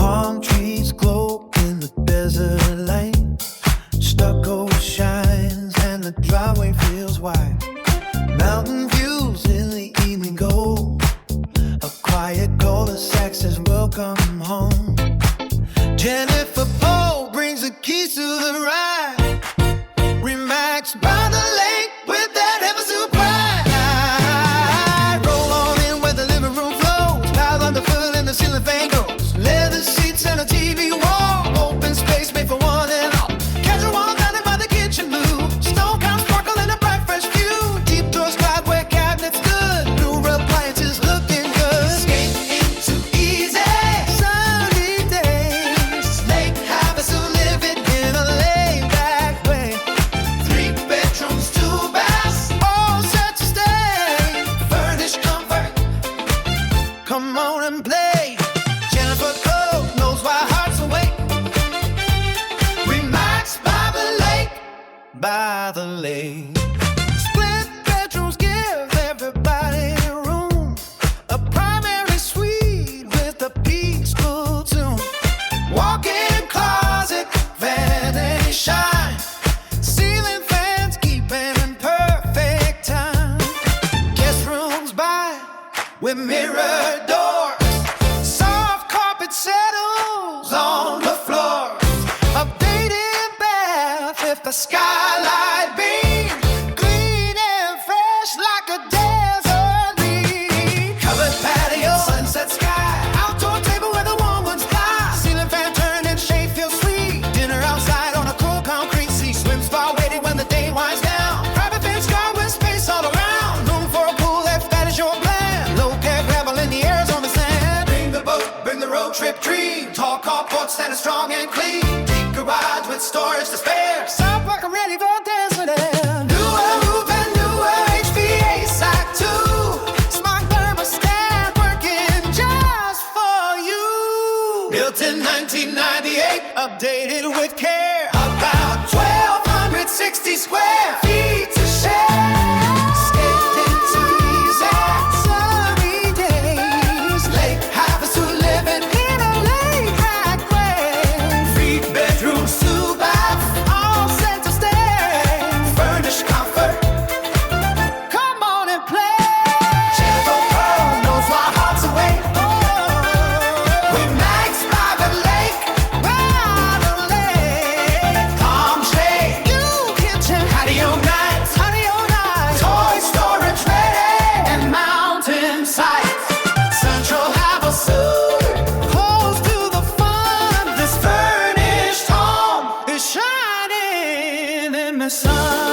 Palm trees glow in the desert light. Stucco shines and the driveway feels wide. Mountain views in the evening gold. A quiet cul-de-sac says welcome home. Jennifer Poe brings the keys to the ride. Remax by the lake with that Havasu pride. Roll on in where the living room flows. Tiles underfoot and the ceiling fan goes. Leather seats and a TV wall. Open space made for one and all. Casual dining by the kitchen move. Stone counter sparkle and a bright fresh view. Deep doors glide where cabinets stood. New appliances looking good. Escape into easy sunny days. Lake Havasu living in a laid-back way. 3 bedrooms, 2 baths, all set to stay. Furnished comfort, come on and play. Jennifer Cole knows why hearts awake. Relax by the lake, by the lake. Split bedrooms give everybody room. A primary suite with a peaceful tune. Walk-in closet, vanity shine. Ceiling fans keep it in perfect time. Guest rooms by with mirror doors. Soft carpet settles on the floor. Updated bath if the skylight beam. Clean and fresh like a desert dream. Covered patio, sunset sky. Outdoor table where the warm ones fly. Ceiling fan turn and shade feels sweet. Dinner outside on a cool concrete seat. Swim spa waiting when the day winds down. Private fence car with space all around. Room for a pool if that is your plan. Low care gravel in the airs on the sand. Bring the boat, bring the road trip dream. Tall carport standing strong and clean. Deep garage with storage to spare. Sidewalk ready for dance with them. Newer roof and newer HVAC too. Smart thermostat working just for you. Built in 1998, updated with care. About 1,260 square feet to share. Escaped into easy sunny days. Lake Havasu living in a laid-back way. 3 bedrooms, 2 baths, all set to stay. Furnished comfort, come on and play. Jennifer Pearl knows why hearts awake. We max by the lake, palm shade, new kitchen, patio nights, toy storage ready, and mountain sights. Central Havasu, close to the fun. This furnished home is shining in the sun.